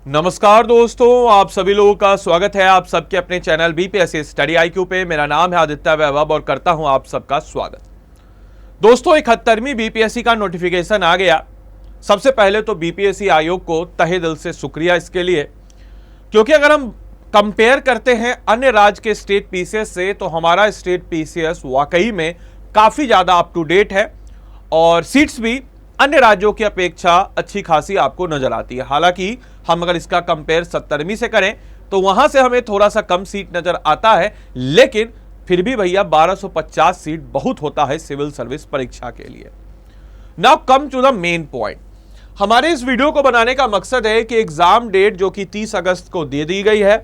नमस्कार दोस्तों, आप सभी लोगों का स्वागत है आप सबके अपने चैनल बीपीएससी स्टडी आईक्यू पे। मेरा नाम है आदित्य वैभव और करता हूं आप सबका स्वागत। दोस्तों, 71वीं बीपीएससी का नोटिफिकेशन आ गया। सबसे पहले तो बीपीएससी आयोग को तहे दिल से शुक्रिया इसके लिए, क्योंकि अगर हम कंपेयर करते हैं अन्य राज्य के स्टेट पीसीएस से तो हमारा स्टेट पीसीएस वाकई में काफी ज्यादा अप टू डेट है और सीट्स भी अन्य राज्यों की अपेक्षा अच्छी खासी आपको नजर आती है। हालांकि हम अगर इसका कंपेयर 70वीं से करें तो वहां से हमें थोड़ा सा कम सीट नजर आता है, लेकिन फिर भी भैया 1250 सीट बहुत होता है सिविल सर्विस परीक्षा के लिए। Now come to the main point. हमारे इस वीडियो को बनाने का मकसद है कि एग्जाम डेट जो कि 30 अगस्त को दे दी गई है,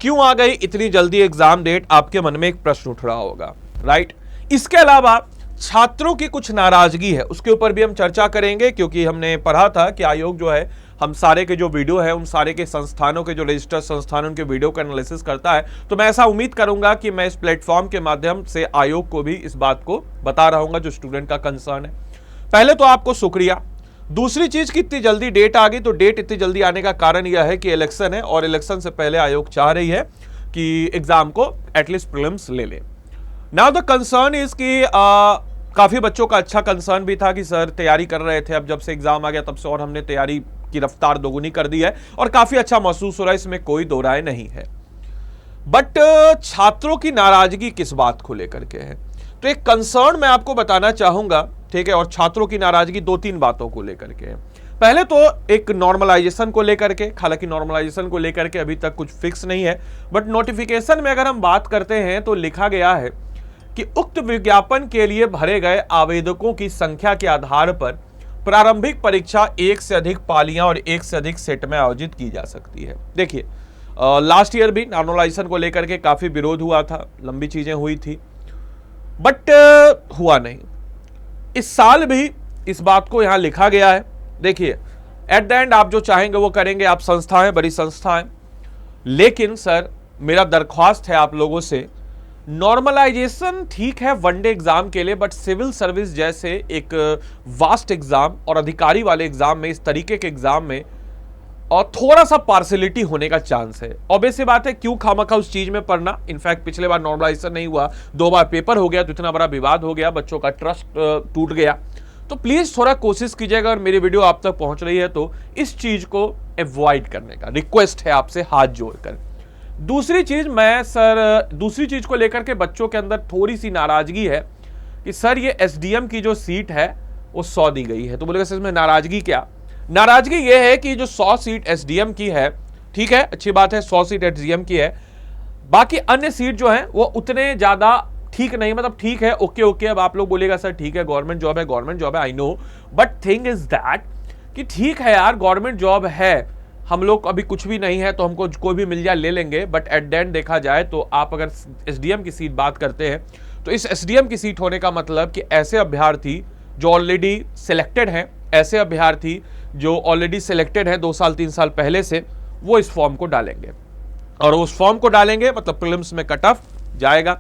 क्यों आ गई इतनी जल्दी एग्जाम डेट, आपके मन में एक प्रश्न उठ रहा होगा, राइट। इसके अलावा छात्रों की कुछ नाराजगी है, उसके ऊपर भी हम चर्चा करेंगे, क्योंकि हमने पढ़ा था कि आयोग जो है हम सारे के जो वीडियो है उन सारे के संस्थानों के जो रजिस्टर्ड संस्थान उनके वीडियो का एनालिसिस करता है। तो मैं ऐसा उम्मीद करूंगा कि मैं इस प्लेटफॉर्म के माध्यम से आयोग को भी इस बात को बता रहूंगा जो स्टूडेंट का कंसर्न है। पहले तो आपको शुक्रिया। दूसरी चीज की इतनी जल्दी डेट आ गई, तो डेट इतनी जल्दी आने का कारण यह है कि इलेक्शन है और इलेक्शन से पहले आयोग चाह रही है कि एग्जाम को एटलीस्ट प्रीलिम्स ले ले। नाउ द कंसर्न इज कि काफी बच्चों का अच्छा कंसर्न भी था कि सर तैयारी कर रहे थे, अब जब से एग्जाम आ गया तब से और हमने तैयारी की रफ्तार दोगुनी कर दी है और काफी अच्छा महसूस हो रहा है, इसमें कोई दो राय नहीं है। बट छात्रों की नाराजगी किस बात को लेकर के है, तो एक कंसर्न मैं आपको बताना चाहूंगा, ठीक है। और छात्रों की नाराजगी दो तीन बातों को लेकर के है। पहले तो एक नॉर्मलाइजेशन को लेकर के, हालांकि नॉर्मलाइजेशन को लेकर के अभी तक कुछ फिक्स नहीं है, बट नोटिफिकेशन में अगर हम बात करते हैं तो लिखा गया है कि उक्त विज्ञापन के लिए भरे गए आवेदकों की संख्या के आधार पर प्रारंभिक परीक्षा एक से अधिक पालियां और एक से अधिक सेट में आयोजित की जा सकती है। देखिए, लास्ट ईयर भी नॉर्मलाइजेशन को लेकर के काफी विरोध हुआ था, लंबी चीजें हुई थी, बट हुआ नहीं। इस साल भी इस बात को यहां लिखा गया है। देखिए, एट द एंड आप जो चाहेंगे वो करेंगे, आप संस्थाएं, बड़ी संस्थाएं, लेकिन सर मेरा दरख्वास्त है आप लोगों से, नॉर्मलाइजेशन ठीक है वनडे एग्जाम के लिए, बट सिविल सर्विस जैसे एक वास्ट एग्जाम और अधिकारी वाले एग्जाम में, इस तरीके के एग्जाम में और थोड़ा सा पार्शियलिटी होने का चांस है। ऑब्वियस बात है, क्यों खामखा उस चीज में पढ़ना। इनफैक्ट पिछले बार नॉर्मलाइजेशन नहीं हुआ, 2 बार पेपर हो गया तो इतना बड़ा विवाद हो गया, बच्चों का ट्रस्ट टूट गया। तो प्लीज थोड़ा कोशिश कीजिएगा, अगर मेरी वीडियो आप तक पहुंच रही है तो इस चीज को अवॉइड करने का रिक्वेस्ट है आपसे हाथ जोड़कर। दूसरी चीज को लेकर के बच्चों के अंदर थोड़ी सी नाराजगी है कि सर ये एसडीएम की जो सीट है वो 100 दी गई है। तो बोलेगा सर इसमें नाराजगी क्या? नाराजगी ये है कि जो 100 सीट एसडीएम की है, ठीक है, अच्छी बात है, 100 सीट एसडीएम की है, बाकी अन्य सीट जो है वो उतने ज्यादा ठीक नहीं, मतलब ठीक है, ओके। अब आप लोग बोलेगा सर ठीक है, गवर्नमेंट जॉब है, I know, but thing is that कि ठीक है यार, गवर्नमेंट जॉब है, हम लोग अभी कुछ भी नहीं है तो हमको कोई भी मिल जाए ले लेंगे, बट एट द एंड देखा जाए तो आप अगर एसडीएम की सीट बात करते हैं तो इस एसडीएम की सीट होने का मतलब कि ऐसे अभ्यर्थी जो ऑलरेडी सिलेक्टेड हैं, ऐसे अभ्यर्थी जो ऑलरेडी सिलेक्टेड हैं 2 साल 3 साल पहले से, वो इस फॉर्म को डालेंगे और उस फॉर्म को डालेंगे मतलब प्रीलिम्स में कट ऑफ जाएगा।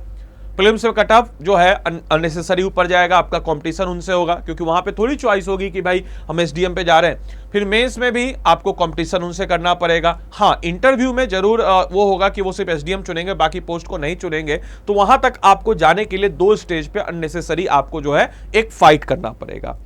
प्रीलिम्स में कट ऑफ जो है अननेसेसरी ऊपर जाएगा, आपका कंपटीशन उनसे होगा, क्योंकि वहां पे थोड़ी चॉइस होगी कि भाई हम एसडीएम पे जा रहे हैं। फिर मेंस में भी आपको कंपटीशन उनसे करना पड़ेगा। हाँ, इंटरव्यू में जरूर वो होगा कि वो सिर्फ एसडीएम चुनेंगे, बाकी पोस्ट को नहीं चुनेंगे, तो वहां तक आपको जाने के लिए 2 स्टेज पे अननेसेसरी आपको जो है एक फाइट करना पड़ेगा।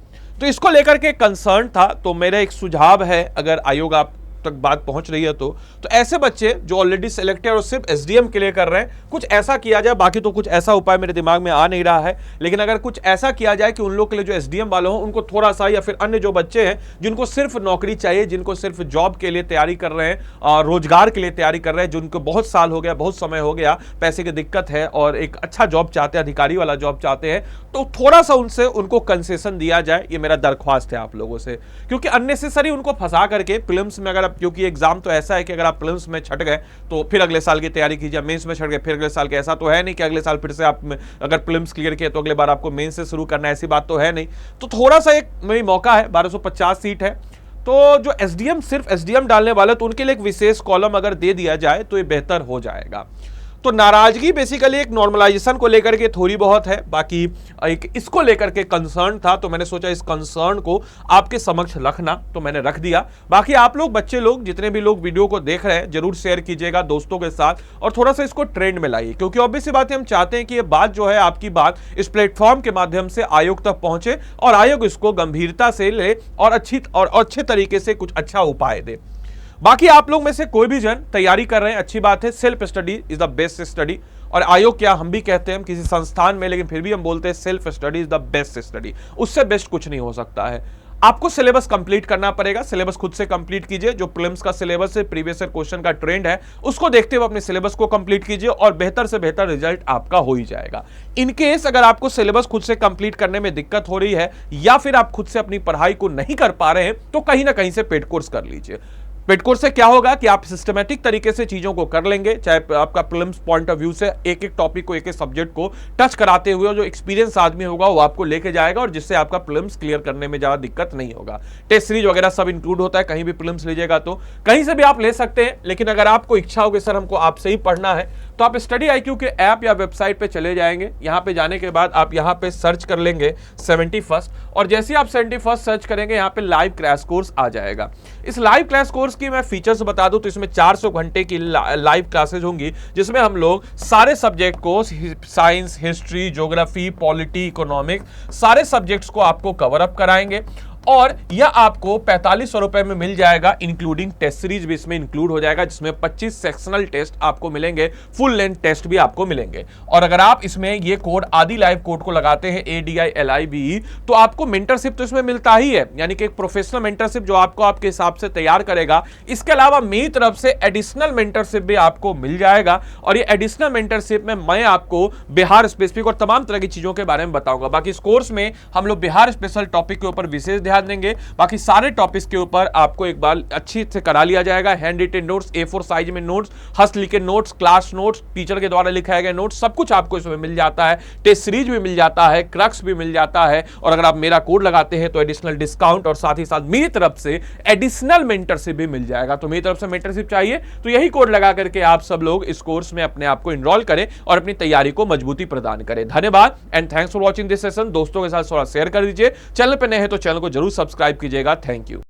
तो इसको लेकर के कंसर्न था, तो मेरा एक सुझाव है, अगर आयोग आप तक बात पहुंच रही है तो ऐसे बच्चे जो ऑलरेडी सिलेक्टेड और सिर्फ एसडीएम के लिए कर रहे हैं, कुछ ऐसा किया जाए। बाकी तो कुछ ऐसा उपाय मेरे दिमाग में आ नहीं रहा है, लेकिन अगर कुछ ऐसा किया जाए कि उन लोग के लिए जो एसडीएम वाले हों उनको थोड़ा सा, या फिर अन्य जो बच्चे हैं जिनको सिर्फ नौकरी चाहिए, जिनको सिर्फ जॉब के लिए तैयारी कर रहे हैं, रोजगार के लिए तैयारी कर रहे हैं, जिनको बहुत साल हो गया, बहुत समय हो गया, पैसे की दिक्कत है और एक अच्छा जॉब चाहते हैं, अधिकारी वाला जॉब चाहते हैं, तो थोड़ा सा उनसे उनको कंसेशन दिया जाए, ये मेरा दरख्वास्त है आप लोगों से। क्योंकि अननेसेसरी उनको फंसा करके प्रीलिम्स में, अगर क्योंकि एग्जाम तो ऐसा है कि अगर आप प्रीलिम्स में छट गए तो फिर अगले साल की तैयारी कीजिए, मेंस में छट गए फिर अगले साल के, ऐसा तो है नहीं कि अगले साल फिर से आप अगर प्रीलिम्स क्लियर किए तो अगले बार आपको मेंस से शुरू करना है, ऐसी बात तो है नहीं। तो थोड़ा सा एक मेरी मौका है, 1250 सीट है, तो जो एसडीएम सिर्फ एसडीएम डालने वाले तो उनके लिए एक विशेष कॉलम अगर दे दिया जाए तो ये बेहतर हो जाएगा। तो नाराजगी बेसिकली एक नॉर्मलाइजेशन को लेकर के थोड़ी बहुत है, बाकी एक इसको लेकर के कंसर्न था, तो मैंने सोचा इस कंसर्न को आपके समक्ष रखना, तो मैंने रख दिया। बाकी आप लोग, बच्चे लोग, जितने भी लोग वीडियो को देख रहे हैं, जरूर शेयर कीजिएगा दोस्तों के साथ और थोड़ा सा इसको ट्रेंड में लाइए, क्योंकि ऑब्वियस सी बात है, हम चाहते हैं कि ये बात जो है, आपकी बात इस प्लेटफॉर्म के माध्यम से आयोग तक पहुंचे और आयोग इसको गंभीरता से ले और अच्छे तरीके से कुछ अच्छा उपाय दे। बाकी आप लोग में से कोई भी जन तैयारी कर रहे हैं, अच्छी बात है। Self study is the best study, और आयोग क्या हम भी कहते हैं, हम किसी संस्थान में, लेकिन फिर भी हम बोलते हैं self study is the best study. उससे बेस्ट कुछ नहीं हो सकता है। आपको सिलेबस कंप्लीट करना पड़ेगा, सिलेबस खुद से कंप्लीट कीजिए। जो प्रीलिम्स का सिलेबस है, प्रीवियस ईयर क्वेश्चन का ट्रेंड है, उसको देखते हुए अपने सिलेबस को कंप्लीट कीजिए और बेहतर से बेहतर रिजल्ट आपका हो ही जाएगा। इनकेस अगर आपको सिलेबस खुद से कंप्लीट करने में दिक्कत हो रही है या फिर आप खुद से अपनी पढ़ाई को नहीं कर पा रहे हैं, तो कहीं ना कहीं से पेड कोर्स कर लीजिए। पेड कोर्स से क्या होगा कि आप सिस्टमैटिक तरीके से चीजों को कर लेंगे, चाहे आपका प्रीलिम्स पॉइंट ऑफ व्यू से एक एक टॉपिक को, एक एक सब्जेक्ट को टच कराते हुए जो एक्सपीरियंस आदमी होगा वो आपको लेके जाएगा, और जिससे आपका प्रीलिम्स क्लियर करने में ज्यादा दिक्कत नहीं होगा। टेस्ट सीरीज वगैरह सब इंक्लूड होता है, कहीं भी प्रीलिम्स लीजिएगा तो कहीं से भी आप ले सकते हैं। लेकिन अगर आपको इच्छा होगी सर हमको आपसे ही पढ़ना है, तो आप स्टडी IQ के ऐप या वेबसाइट पे चले जाएंगे। यहां पे जाने के बाद आप यहां पे सर्च कर लेंगे 71st, और जैसे ही आप 71st सर्च करेंगे, यहां पे लाइव क्रैश कोर्स आ जाएगा। इस लाइव क्रैश कोर्स की मैं फीचर्स बता दूं तो इसमें 400 घंटे की लाइव क्लासेज होंगी, जिसमें हम लोग सारे सब्जेक्ट को, science, history, geography, polity, economics, सारे सब्जेक्ट्स को आपको कवर अप कराएंगे। और यह आपको 4500 रुपए में मिल जाएगा, इंक्लूडिंग टेस्ट सीरीज भी इसमें इंक्लूड हो जाएगा, जिसमें 25 सेक्शनल टेस्ट आपको मिलेंगे, फुल लेंथ टेस्ट भी आपको मिलेंगे। और अगर आप इसमें ये कोड आदि लाइव कोड को लगाते हैं ADILIVE, तो आपको मेंटरशिप तो इसमें मिलता ही है, यानी कि एक प्रोफेशनल मेंटरशिप जो आपको आपके हिसाब से तैयार करेगा। इसके अलावा मेरी तरफ से एडिशनल मेंटरशिप भी आपको मिल जाएगा, और ये एडिशनल मेंटरशिप में मैं आपको बिहार स्पेसिफिक और तमाम तरह की चीजों के बारे में बताऊंगा। बाकी इस कोर्स में हम लोग बिहार स्पेशल टॉपिक के ऊपर विशेष ध्यान देंगे, बाकी सारे टॉपिक्स के ऊपर आपको एक बार अच्छी से करा लिया जाएगा। Handwritten notes, A4 size में नोट्स, हस्तलिखे नोट्स, क्लास नोट्स, टीचर के द्वारा लिखाए गए नोट्स, सब कुछ आपको इसमें मिल जाता है। टेस्ट सीरीज भी मिल जाता है, क्रक्स भी मिल जाता है, और अगर आप मेरा कोड लगाते हैं तो एडिशनल डिस्काउंट और साथ ही साथ मेरी तरफ से एडिशनल मेंटरशिप भी मिल जाएगा। तो मेरी तरफ से मेंटरशिप चाहिए तो यही कोड लगा करके आप सब लोग इस कोर्स में अपने आप को इनरोल करें और अपनी तैयारी को मजबूती प्रदान करें। धन्यवाद and thanks for watching this session. दोस्तों के साथ थोड़ा शेयर कर दीजिए। चैनल पर नए हैं तो चैनल को जरूर सब्सक्राइब कीजिएगा। Thank you.